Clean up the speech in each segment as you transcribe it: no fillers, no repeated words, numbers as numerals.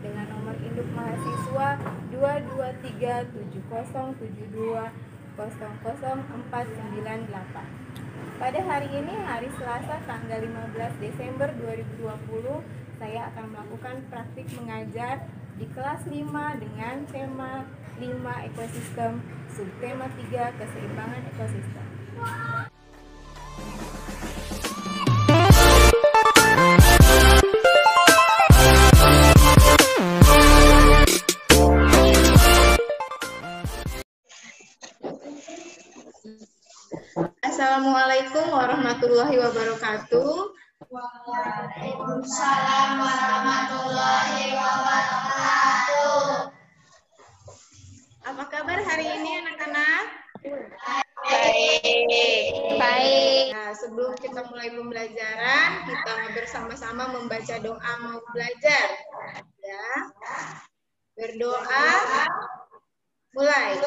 dengan nomor induk mahasiswa 2237072000498. Pada hari ini, hari Selasa tanggal 15 Desember 2020, saya akan melakukan praktik mengajar di kelas 5 dengan tema 5 ekosistem, subtema 3 keseimbangan ekosistem. Assalamualaikum warahmatullahi wabarakatuh. Waalaikumsalam warahmatullahi wabarakatuh. Apa kabar hari ini anak-anak? Baik. Nah, sebelum kita mulai pembelajaran, kita bersama-sama membaca doa mau belajar. Ya. Berdoa. Mulai.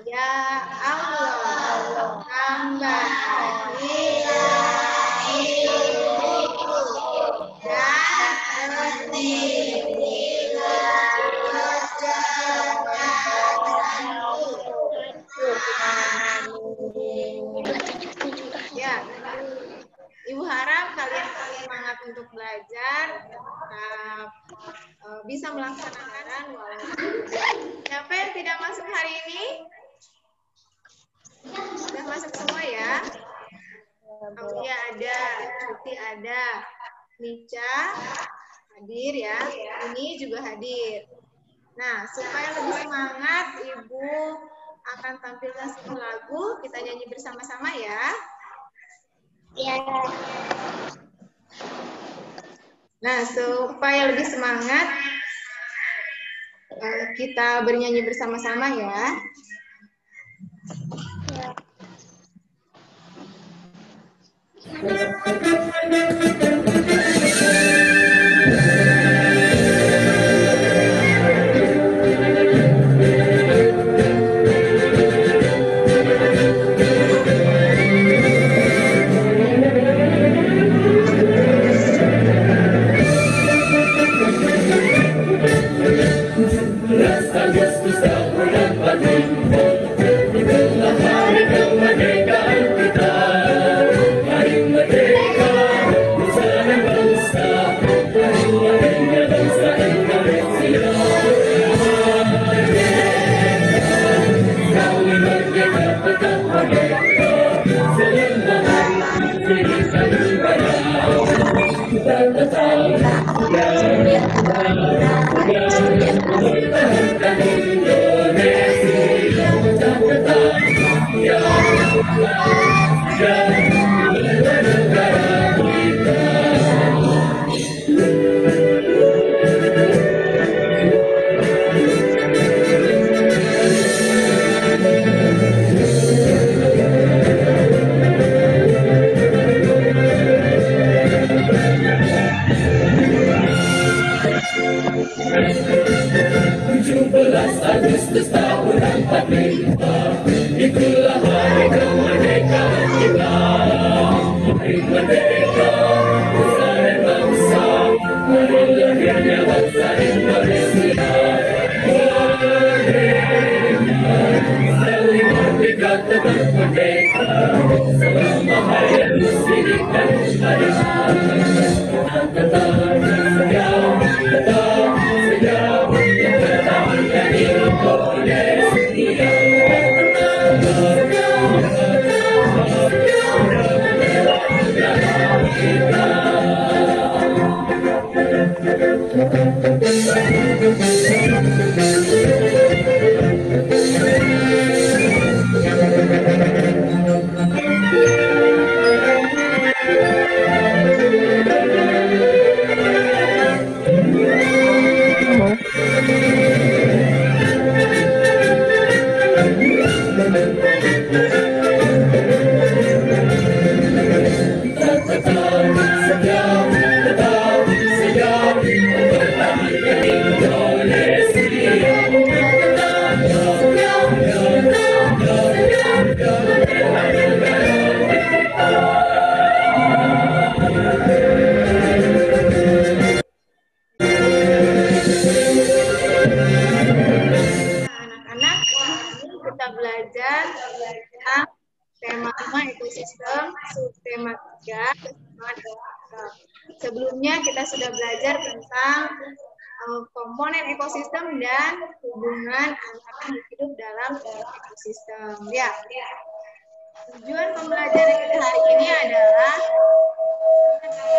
Ya Allah, tambah ya, Ibu harap kalian semangat untuk belajar, bisa melaksanakan walaupun. Siapa yang tidak masuk hari ini? Sudah masuk semua ya? Aulia ada, Cuti ada, Nica hadir ya, ini juga hadir. Nah, supaya lebih semangat, Ibu akan tampilkan satu lagu, kita nyanyi bersama-sama ya. Ya. Nah, supaya lebih semangat, kita bernyanyi bersama-sama ya. Agustus tahun 45, itulah hari kemerdekaan kita. Hari merdeka, nusa dan bangsa, hari lahirnya bangsa Indonesia. Merdeka, saling merdeka tetap merdeka, selama hayat didirikan ada. Tetap sejauh yang bertahankan Indonesia. Anak-anak, ini kita belajar tentang tema 5 ekosistem, subtema 3 keseimbangan ekosistem. Sebelumnya kita sudah belajar tentang komponen ekosistem dan hubungan antara hidup dalam ekosistem. Ya. Tujuan pembelajaran kita hari ini adalah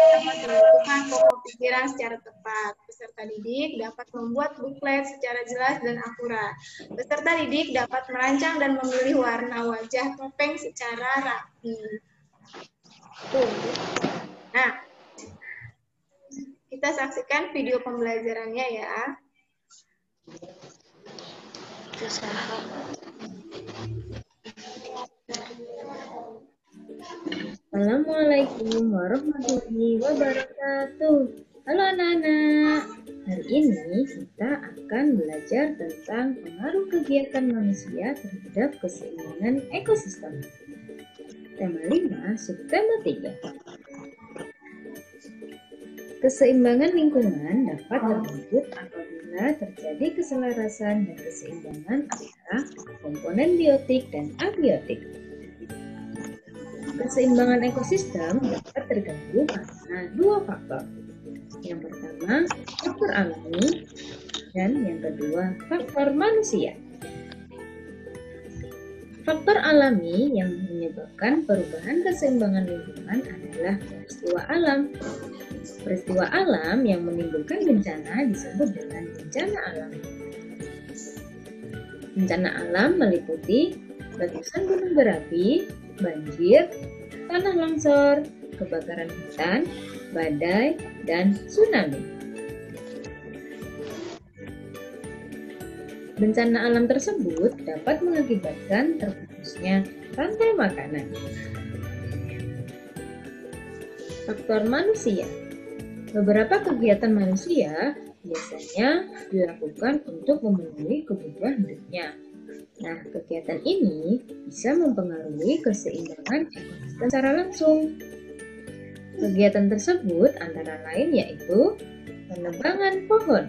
dapat menentukan pokok pikiran secara tepat. Peserta didik dapat membuat buklet secara jelas dan akurat. Peserta didik dapat merancang dan memilih warna wajah topeng secara rapi. Nah, kita saksikan video pembelajarannya ya. Assalamualaikum warahmatullahi wabarakatuh. Halo anak-anak. Hari ini kita akan belajar tentang pengaruh kegiatan manusia terhadap keseimbangan ekosistem. Tema 5, subtema 3. Keseimbangan lingkungan dapat terwujud apabila terjadi keselarasan dan keseimbangan antara komponen biotik dan abiotik. Keseimbangan ekosistem dapat terganggu karena dua faktor. Yang pertama, faktor alami, dan yang kedua, faktor manusia. Faktor alami yang menyebabkan perubahan keseimbangan lingkungan adalah peristiwa alam. Peristiwa alam yang menimbulkan bencana disebut dengan bencana alam. Bencana alam meliputi letusan gunung berapi, banjir, tanah longsor, kebakaran hutan, badai, dan tsunami. Bencana alam tersebut dapat mengakibatkan terputusnya rantai makanan. Faktor manusia. Beberapa kegiatan manusia biasanya dilakukan untuk memenuhi kebutuhan hidupnya. Nah, kegiatan ini bisa mempengaruhi keseimbangan ekosistem secara langsung. Kegiatan tersebut antara lain yaitu penebangan pohon.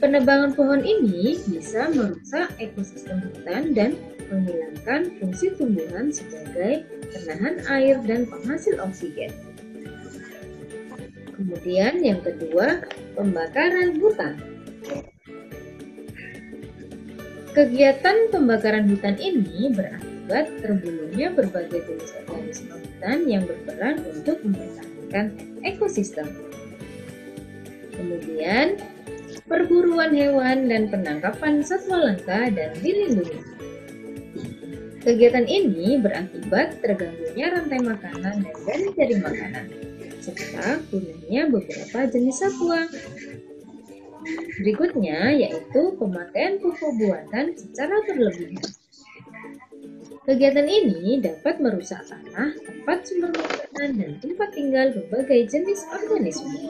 Penebangan pohon ini bisa merusak ekosistem hutan dan menghilangkan fungsi tumbuhan sebagai penahan air dan penghasil oksigen. Kemudian yang kedua, pembakaran hutan. Kegiatan pembakaran hutan ini berakibat terbunuhnya berbagai jenis organisme hutan yang berperan untuk mempertahankan ekosistem. Kemudian, perburuan hewan dan penangkapan satwa langka dan dilindungi. Kegiatan ini berakibat terganggunya rantai makanan dan jaring makanan, serta punahnya beberapa jenis satwa. Berikutnya yaitu pemakaian pupuk buatan secara berlebihan. Kegiatan ini dapat merusak tanah, tempat sumber makanan, dan tempat tinggal berbagai jenis organisme.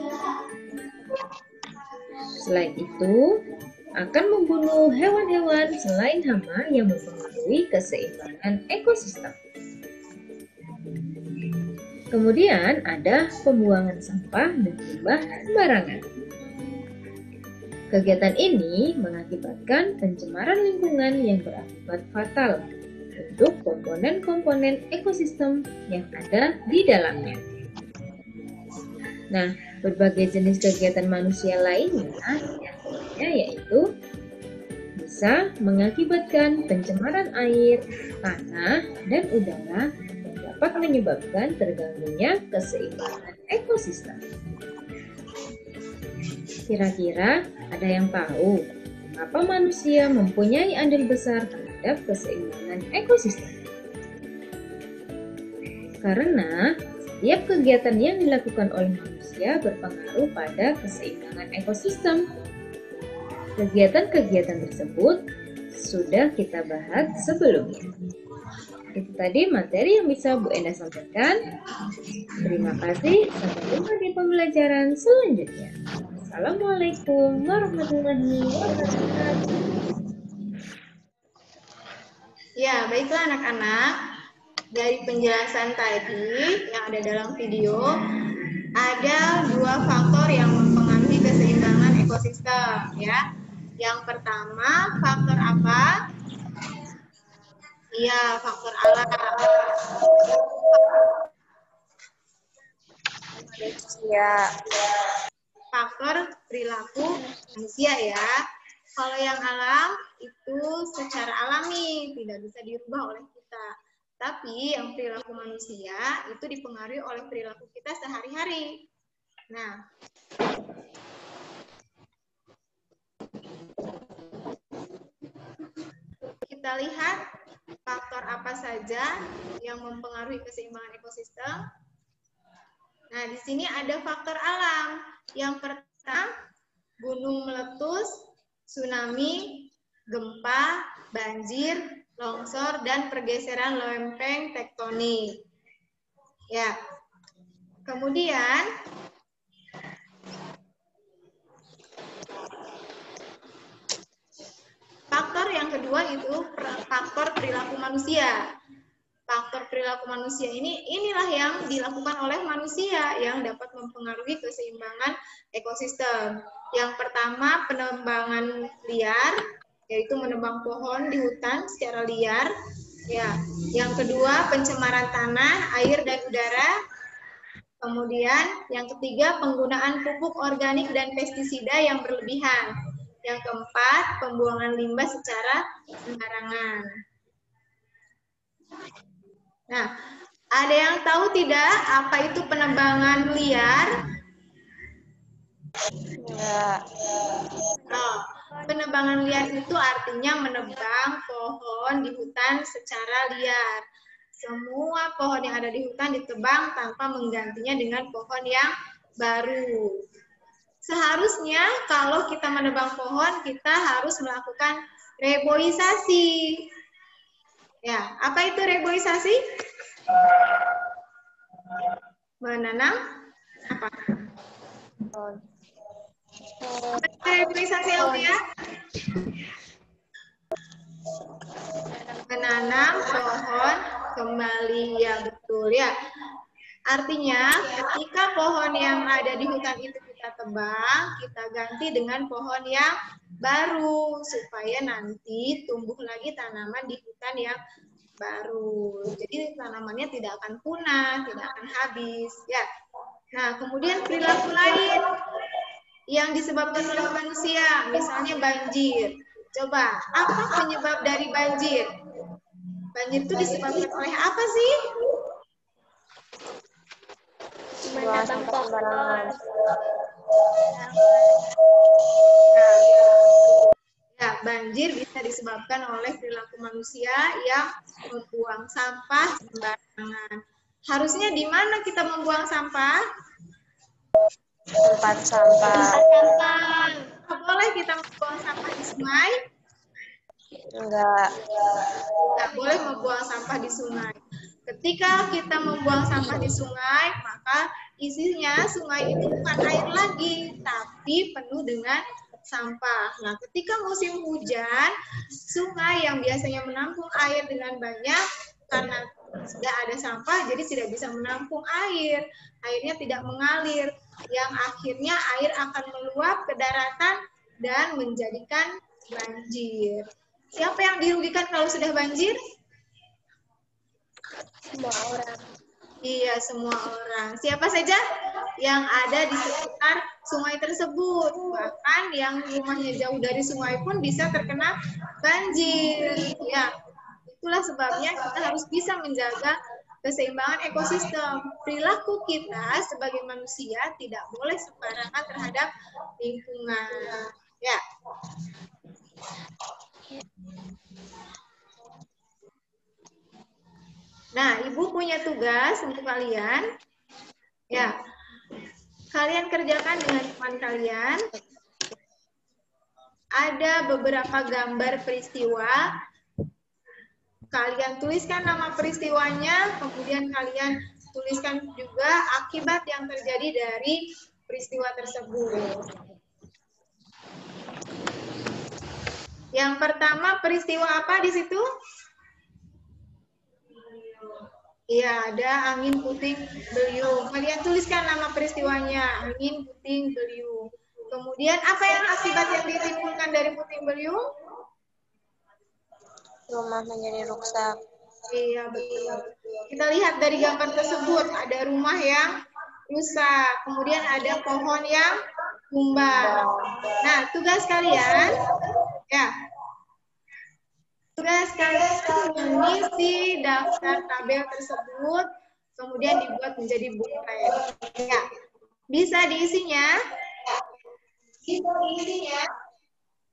Selain itu, akan membunuh hewan-hewan selain hama yang mempengaruhi keseimbangan ekosistem. Kemudian ada pembuangan sampah dan limbah sembarangan. Kegiatan ini mengakibatkan pencemaran lingkungan yang berakibat fatal untuk komponen-komponen ekosistem yang ada di dalamnya. Nah, berbagai jenis kegiatan manusia lainnya yaitu bisa mengakibatkan pencemaran air, tanah, dan udara yang dapat menyebabkan terganggunya keseimbangan ekosistem. Kira-kira ada yang tahu mengapa manusia mempunyai andil besar terhadap keseimbangan ekosistem? Karena setiap kegiatan yang dilakukan oleh manusia berpengaruh pada keseimbangan ekosistem. Kegiatan-kegiatan tersebut sudah kita bahas sebelumnya. Itu tadi materi yang bisa Bu Enda sampaikan. Terima kasih. Sampai jumpa di pembelajaran selanjutnya. Assalamualaikum warahmatullahi wabarakatuh. Ya, baiklah anak-anak. Dari penjelasan tadi yang ada dalam video, ada 2 faktor yang mempengaruhi keseimbangan ekosistem, ya. Yang pertama, faktor apa? Iya, faktor alam. Ya. Faktor perilaku manusia ya. Kalau yang alam itu secara alami, tidak bisa dirubah oleh kita. Tapi yang perilaku manusia itu dipengaruhi oleh perilaku kita sehari-hari. Nah, kita lihat faktor apa saja yang mempengaruhi keseimbangan ekosistem. Nah, di sini ada faktor alam. Yang pertama, gunung meletus, tsunami, gempa, banjir, longsor, dan pergeseran lempeng tektonik. Ya. Kemudian, faktor yang kedua itu faktor perilaku manusia. Faktor perilaku manusia inilah yang dilakukan oleh manusia yang dapat mempengaruhi keseimbangan ekosistem. Yang pertama, penebangan liar, yaitu menebang pohon di hutan secara liar. Ya. Yang kedua, pencemaran tanah, air, dan udara. Kemudian, yang ketiga, penggunaan pupuk organik dan pestisida yang berlebihan. Yang keempat, pembuangan limbah secara sembarangan. Nah, ada yang tahu tidak apa itu penebangan liar? Ya. Oh, penebangan liar itu artinya menebang pohon di hutan secara liar. Semua pohon yang ada di hutan ditebang tanpa menggantinya dengan pohon yang baru. Seharusnya kalau kita menebang pohon, kita harus melakukan reboisasi. Ya, apa itu reboisasi? Menanam apa? Apa itu reboisasi, Aulia? Menanam pohon kembali, ya betul ya. Artinya ketika pohon yang ada di hutan itu kita tebang, kita ganti dengan pohon yang baru supaya nanti tumbuh lagi tanaman di hutan yang baru. Jadi tanamannya tidak akan punah, tidak akan habis ya. Nah, kemudian perilaku lain yang disebabkan oleh manusia, misalnya banjir. Coba, apa penyebab dari banjir? Banjir itu disebabkan oleh apa sih? Menebang pohon. Ya, banjir bisa disebabkan oleh perilaku manusia yang membuang sampah sembarangan. Harusnya di mana kita membuang sampah? Tempat sampah. Nggak boleh kita membuang sampah di sungai. Enggak. Nggak boleh membuang sampah di sungai. Ketika kita membuang sampah di sungai, maka isinya sungai itu bukan air lagi, tapi penuh dengan sampah. Nah, ketika musim hujan, sungai yang biasanya menampung air dengan banyak, karena sudah ada sampah, jadi tidak bisa menampung air. Airnya tidak mengalir, yang akhirnya air akan meluap ke daratan dan menjadikan banjir. Siapa yang dirugikan kalau sudah banjir? Semua orang. Iya, semua orang. Siapa saja yang ada di sekitar sungai tersebut. Bahkan yang rumahnya jauh dari sungai pun bisa terkena banjir. Ya, itulah sebabnya kita harus bisa menjaga keseimbangan ekosistem. Perilaku kita sebagai manusia tidak boleh sembarangan terhadap lingkungan. Ya. Nah, Ibu punya tugas untuk kalian. Ya, kalian kerjakan dengan teman kalian. ada beberapa gambar peristiwa. Kalian tuliskan nama peristiwanya, kemudian kalian tuliskan juga akibat yang terjadi dari peristiwa tersebut. Yang pertama, peristiwa apa di situ? Iya, ada angin puting beliung. Kalian tuliskan nama peristiwanya, angin puting beliung. Kemudian apa yang akibat yang ditimbulkan dari puting beliung? Rumah menjadi rusak. Iya, betul. Kita lihat dari gambar tersebut, ada rumah yang rusak, kemudian ada pohon yang tumbang. Nah, tugas kalian, ya, tugas kalian mengisi daftar tabel tersebut, kemudian dibuat menjadi bulet. Ya, bisa diisinya?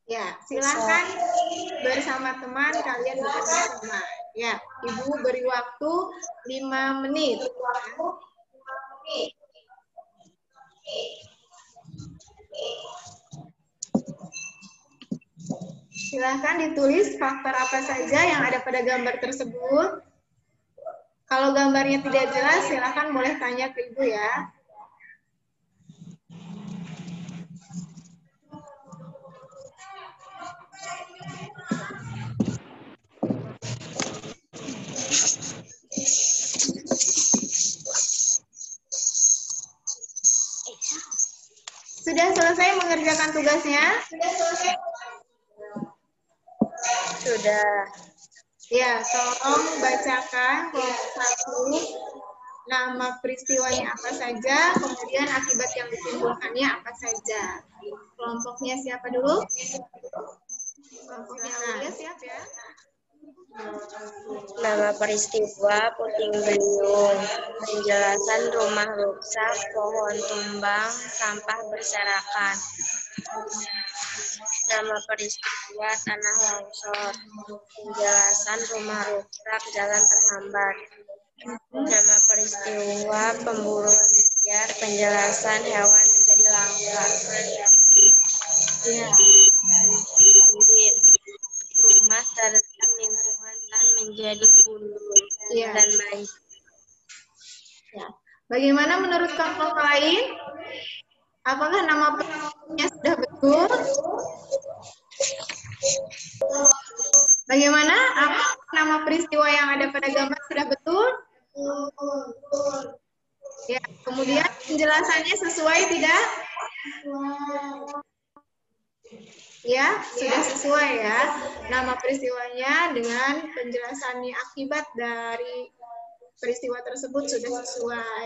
Ya, silakan bersama teman kalian bersama. Ya, Ibu beri waktu 5 menit. Silakan ditulis faktor apa saja yang ada pada gambar tersebut. Kalau gambarnya tidak jelas, silakan boleh tanya ke Ibu ya. Sudah selesai mengerjakan tugasnya? Sudah. Ya, tolong bacakan kelompok 1, nama peristiwanya apa saja, kemudian akibat yang ditimbulkannya apa saja. Kelompoknya siapa dulu? Kelompoknya Aulia siap ya? Nama peristiwa puting beliung, penjelasan rumah rusak, pohon tumbang, sampah berserakan. Nama peristiwa tanah longsor, penjelasan rumah rusak, jalan terhambat. Nama peristiwa pemburuan liar, penjelasan hewan menjadi langka. Ya. Rumah terendam lingkungan dan menjadi gundul Ya. dan banjir. Ya. Bagaimana menurut kelompok lain? Apakah nama peristiwanya sudah betul? Bagaimana? Apa nama peristiwa yang ada pada gambar sudah betul? Ya. Kemudian penjelasannya sesuai tidak? Ya, sudah sesuai ya. Nama peristiwanya dengan penjelasannya akibat dari peristiwa tersebut sudah sesuai.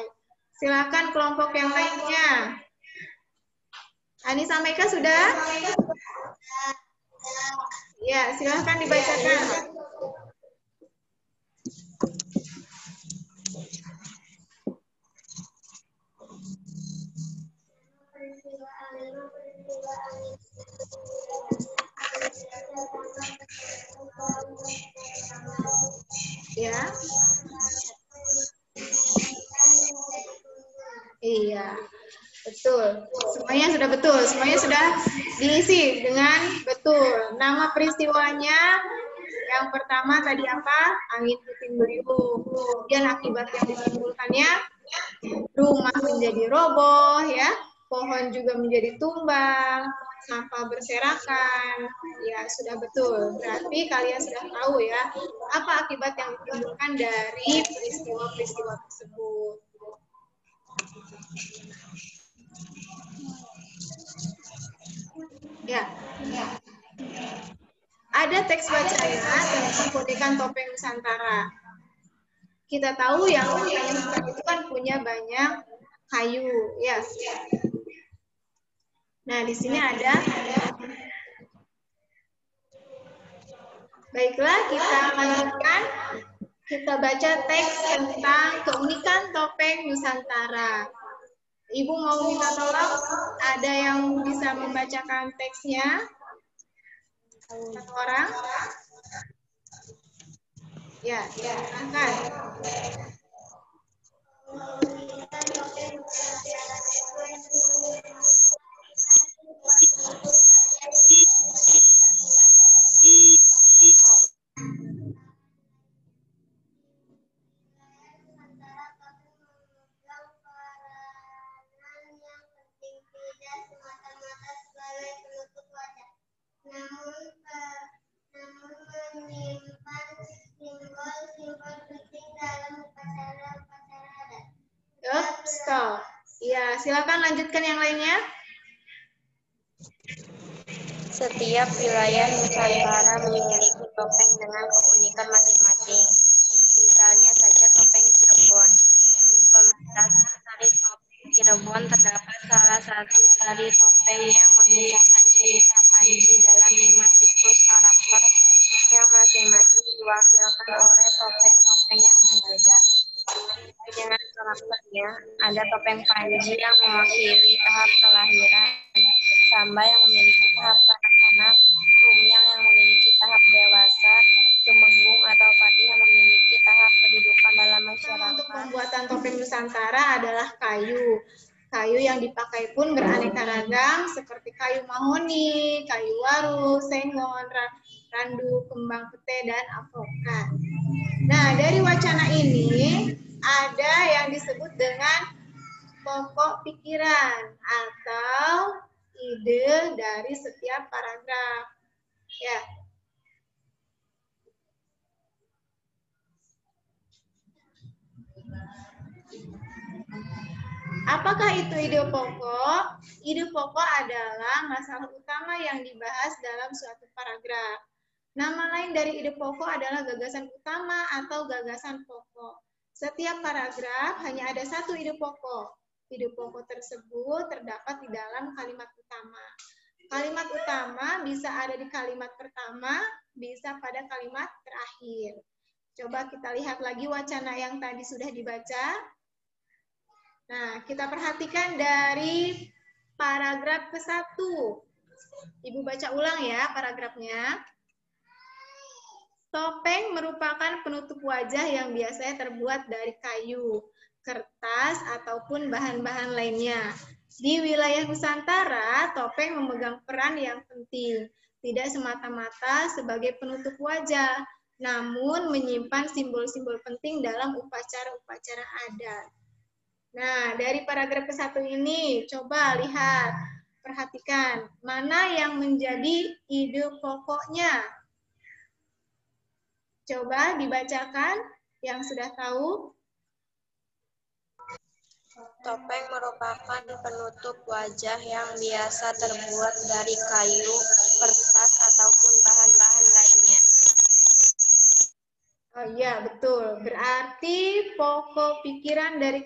Silakan kelompok yang lainnya. Anissa Meka sudah? Ya, silakan dibacakan. Ya. Iya, betul. Semuanya sudah betul. Semuanya sudah diisi dengan betul. Nama peristiwanya yang pertama tadi apa? Angin puting beliung. Kemudian akibat yang ditimbulkannya rumah menjadi roboh, ya. Pohon juga menjadi tumbang, sampah berserakan. Ya, sudah betul. Berarti kalian sudah tahu ya, apa akibat yang ditimbulkan dari peristiwa-peristiwa tersebut. Ya. Ada teks bacaan tentang keunikan topeng Nusantara. Kita tahu yang topeng Nusantara itu kan punya banyak kayu, ya. Nah, di sini ada. Baiklah, kita lanjutkan. Kita baca teks tentang keunikan topeng Nusantara. Ibu mau minta tolong, ada yang bisa membacakan teksnya? Satu orang? Ya, silakan. stop. Ya, silakan lanjutkan yang lainnya. Setiap wilayah Nusantara memiliki topeng dengan keunikan masing-masing. Misalnya saja topeng Cirebon. Di pementasan tari topeng Cirebon terdapat salah satu tari topeng yang mengisahkan cerita Panji dalam 5 siklus karakter yang masing-masing diwakilkan oleh topeng-topeng yang berbeda. Dengan karakternya, ada topeng Panji yang mewakili tahap kelahiran, Samba yang memiliki tahap kanak-kanak, Rumiang yang memiliki tahap dewasa, Tumenggung atau Patih yang memiliki tahap kedudukan dalam masyarakat. Untuk pembuatan topeng Nusantara adalah kayu. Kayu yang dipakai pun beraneka ragam seperti kayu mahoni, kayu waru, sengon, randu, kembang pete, dan avokat. Nah, dari wacana ini ada yang disebut dengan pokok pikiran atau ide dari setiap paragraf. Ya. Apakah itu ide pokok? Ide pokok adalah masalah utama yang dibahas dalam suatu paragraf. Nama lain dari ide pokok adalah gagasan utama atau gagasan pokok. Setiap paragraf hanya ada satu ide pokok. Ide pokok tersebut terdapat di dalam kalimat utama. Kalimat utama bisa ada di kalimat pertama, bisa pada kalimat terakhir. Coba kita lihat lagi wacana yang tadi sudah dibaca. Nah, kita perhatikan dari paragraf ke-1. Ibu baca ulang ya paragrafnya. Topeng merupakan penutup wajah yang biasanya terbuat dari kayu, kertas, ataupun bahan-bahan lainnya. Di wilayah Nusantara, topeng memegang peran yang penting. Tidak semata-mata sebagai penutup wajah, namun menyimpan simbol-simbol penting dalam upacara-upacara adat. Nah, dari paragraf ke-1 ini, coba lihat, perhatikan, mana yang menjadi ide pokoknya. Coba dibacakan yang sudah tahu. Topeng merupakan penutup wajah yang biasa terbuat dari kayu, kertas, ataupun bahan-bahan lainnya. Oh iya, betul. Berarti pokok pikiran dari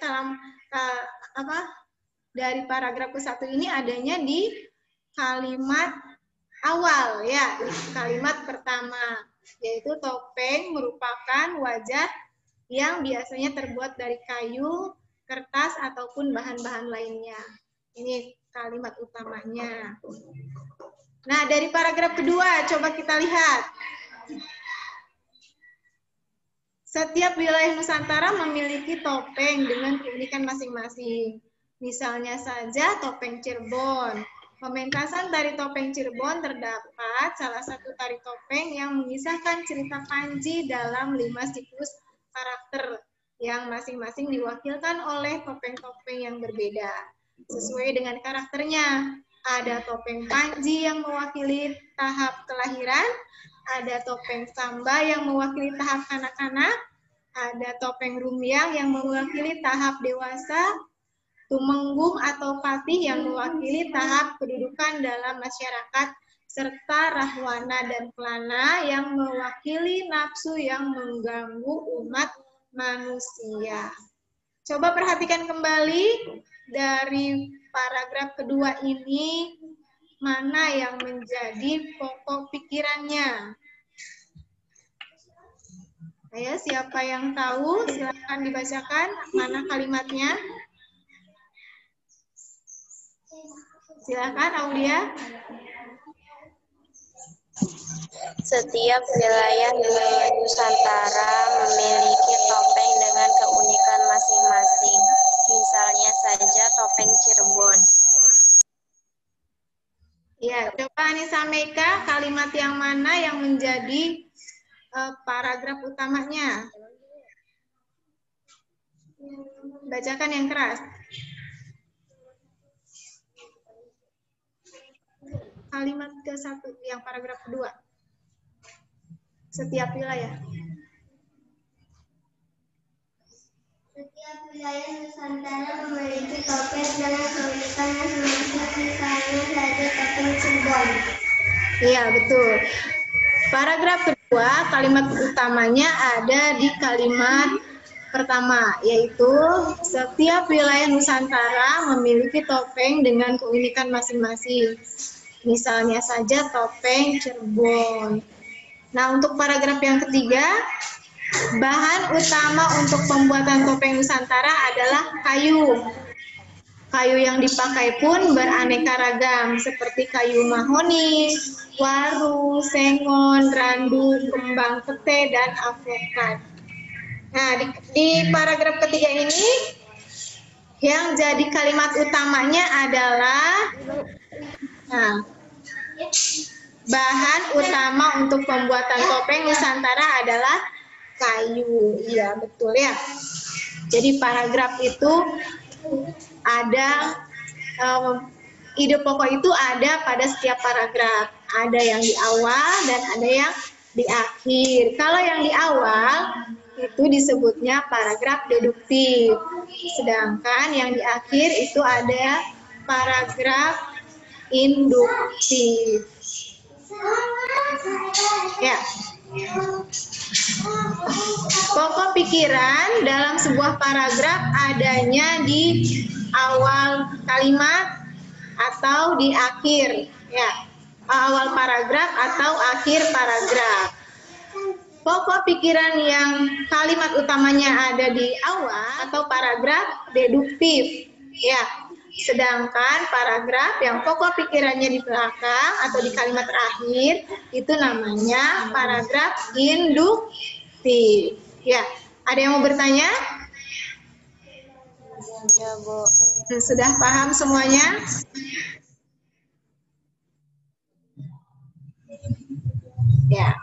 dari paragraf ke-1 ini adanya di kalimat awal ya, di kalimat pertama, yaitu topeng merupakan wajah yang biasanya terbuat dari kayu, kertas, ataupun bahan-bahan lainnya. Ini kalimat utamanya. Nah, dari paragraf kedua, coba kita lihat. Setiap wilayah Nusantara memiliki topeng dengan keunikan masing-masing. Misalnya saja topeng Cirebon. Pementasan tari topeng Cirebon terdapat salah satu tari topeng yang mengisahkan cerita Panji dalam 5 siklus karakter yang masing-masing diwakilkan oleh topeng-topeng yang berbeda. Sesuai dengan karakternya, ada topeng Panji yang mewakili tahap kelahiran, ada topeng Samba yang mewakili tahap kanak-kanak, ada topeng Rumiang yang mewakili tahap dewasa, Tumenggung atau Patih yang mewakili tahap kedudukan dalam masyarakat, serta Rahwana dan Kelana yang mewakili nafsu yang mengganggu umat manusia. Coba perhatikan kembali dari paragraf kedua ini, mana yang menjadi pokok pikirannya. Ayo, siapa yang tahu? Silakan dibacakan mana kalimatnya. Silakan, Aulia. Setiap wilayah Nusantara memiliki topeng dengan keunikan masing-masing. Misalnya saja topeng Cirebon. Ya, coba Anissa Meika, kalimat yang mana yang menjadi paragraf utamanya? Bacakan yang keras. Kalimat ke-1 yang paragraf kedua. Setiap wilayah. Setiap Wilayah Nusantara memiliki topeng dengan keunikan masing-masing, misalnya saja topeng Cirebon. Iya, betul. Paragraf kedua, kalimat utamanya ada di kalimat pertama, yaitu setiap wilayah Nusantara memiliki topeng dengan keunikan masing-masing. Misalnya saja topeng Cirebon. Nah, untuk paragraf yang ketiga, bahan utama untuk pembuatan topeng Nusantara adalah kayu. Kayu yang dipakai pun beraneka ragam, seperti kayu mahoni, waru, sengon, randu, kembang pete, dan avokat. Nah, di paragraf ketiga ini, yang jadi kalimat utamanya adalah bahan utama untuk pembuatan topeng Nusantara adalah kayu. Iya, betul ya. Jadi paragraf itu ada ide pokok itu ada pada setiap paragraf. Ada yang di awal dan ada yang di akhir. Kalau yang di awal itu disebutnya paragraf deduktif. Sedangkan yang di akhir itu ada paragraf induktif. Ya. Pokok pikiran dalam sebuah paragraf adanya di awal kalimat atau di akhir, ya. Awal paragraf atau akhir paragraf. Pokok pikiran yang kalimat utamanya ada di awal atau paragraf deduktif, ya. Sedangkan paragraf yang pokok pikirannya di belakang atau di kalimat terakhir itu namanya paragraf induktif. Ya, ada yang mau bertanya? Ya, Bu. Sudah paham semuanya? Ya.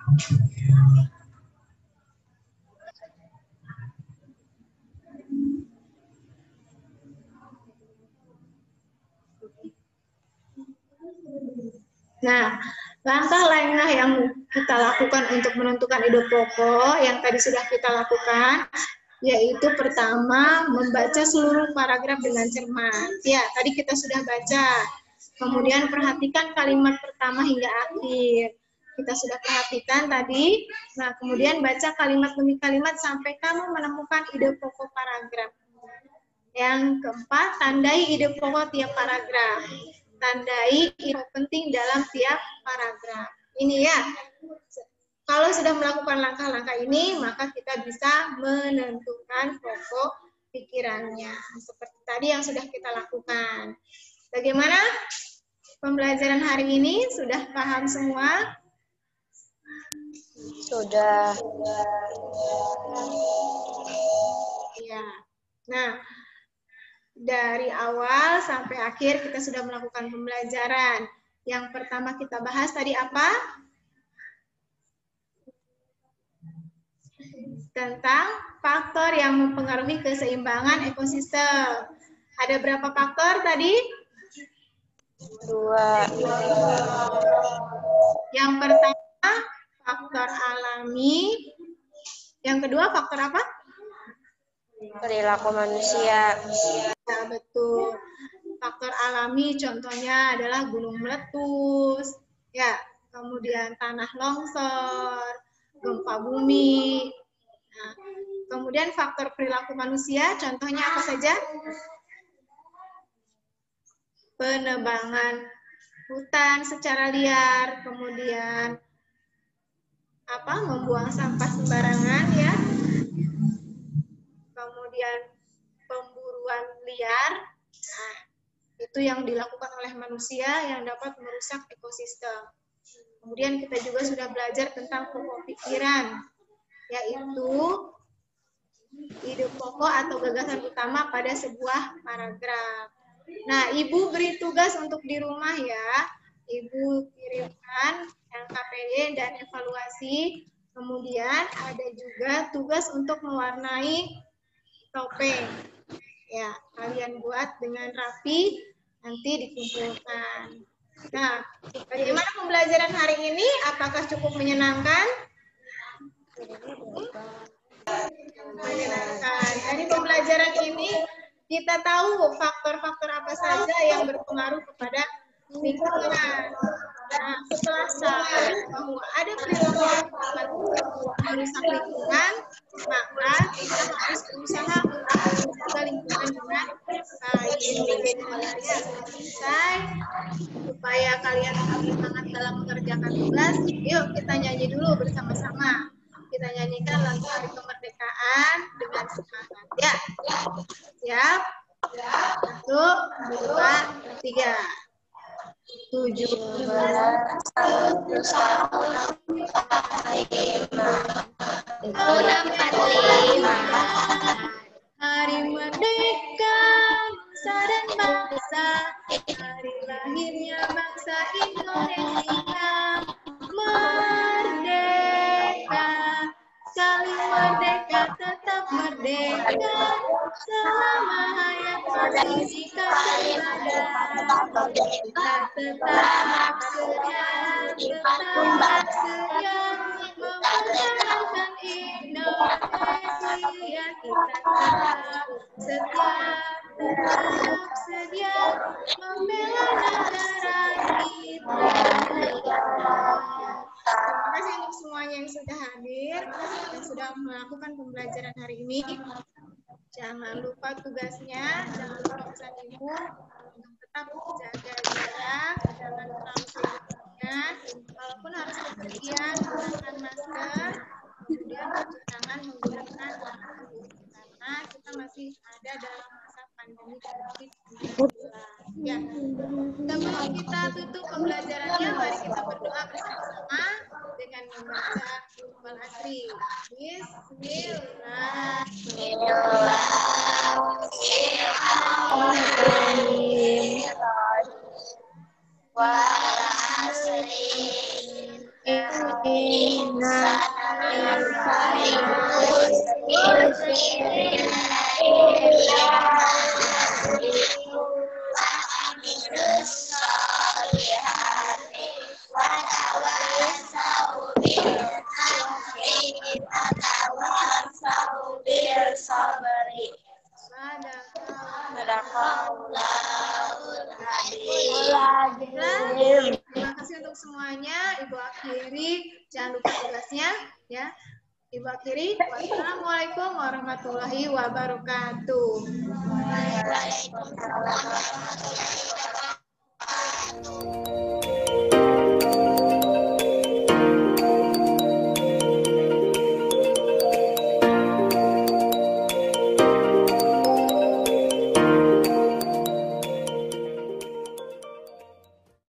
Nah, langkah lainnya yang kita lakukan untuk menentukan ide pokok yang tadi sudah kita lakukan, yaitu pertama membaca seluruh paragraf dengan cermat. Ya, tadi kita sudah baca. Kemudian perhatikan kalimat pertama hingga akhir. Kita sudah perhatikan tadi. Nah, kemudian baca kalimat demi kalimat sampai kamu menemukan ide pokok paragraf. Yang keempat, tandai ide pokok tiap paragraf. Tandai info penting dalam tiap paragraf. Ini ya. Kalau sudah melakukan langkah-langkah ini, maka kita bisa menentukan pokok pikirannya. Seperti tadi yang sudah kita lakukan. Bagaimana pembelajaran hari ini? Sudah paham semua? Sudah. Ya. Nah, dari awal sampai akhir kita sudah melakukan pembelajaran. Yang pertama kita bahas tadi apa? Tentang faktor yang mempengaruhi keseimbangan ekosistem. Ada berapa faktor tadi? 2. Yang pertama faktor alami. Yang kedua faktor apa? Perilaku manusia. Ya, betul. Faktor alami contohnya adalah gunung meletus, ya, kemudian tanah longsor, gempa bumi. Nah, kemudian faktor perilaku manusia contohnya apa saja? Penebangan hutan secara liar, kemudian membuang sampah sembarangan, ya. Kemudian pemburuan liar, nah, itu yang dilakukan oleh manusia yang dapat merusak ekosistem. Kemudian kita juga sudah belajar tentang pokok pikiran, yaitu ide pokok atau gagasan utama pada sebuah paragraf. Nah, Ibu beri tugas untuk di rumah ya. Ibu kirimkan LKPD dan evaluasi. Kemudian ada juga tugas untuk mewarnai topeng. Ya, kalian buat dengan rapi, nanti dikumpulkan. Nah, bagaimana pembelajaran hari ini? Apakah cukup menyenangkan? Menyenangkan. Dari pembelajaran ini kita tahu faktor-faktor apa saja yang berpengaruh kepada lingkungan. Nah, setelah sadar bahwa ada perilaku yang dapat merusak lingkungan, maka kita harus berusaha untuk menjaga lingkungan dengan baik. Ya, selesai. Supaya kalian lebih semangat dalam mengerjakan tugas, yuk kita nyanyi dulu bersama-sama. Kita nyanyikan lagu Hari Kemerdekaan dengan semangat. Ya, siap? 1, 2, 3. 17 Hari Merdeka Nusa dan Bangsa, hari lahirnya bangsa Indonesia. Merdeka, sekali merdeka tetap merdeka, selama hayat fisika berada. Kita tetap setia mempertahankan Indonesia. Kita tetap setia membela negara kita. Terima kasih untuk semuanya yang sudah hadir dan sudah melakukan pembelajaran hari ini. Jangan lupa tugasnya, jangan lupa pesan ibu untuk tetap jaga jarak, jangan terlalu sering. Walaupun harus bepergian, gunakan masker, kemudian cuci tangan menggunakan sabun. Karena kita masih ada dalam masa pandemi COVID-19. Ya, sebelum kita tutup pembelajarannya, mari kita berdoa bersama-sama dengan membaca Wal Asri. Terima kasih untuk semuanya. Ibu akhiri, jangan lupa tugasnya ya. Ibu akhiri, wassalamualaikum warahmatullahi wabarakatuh. Waalaikumsalam warahmatullahi wabarakatuh.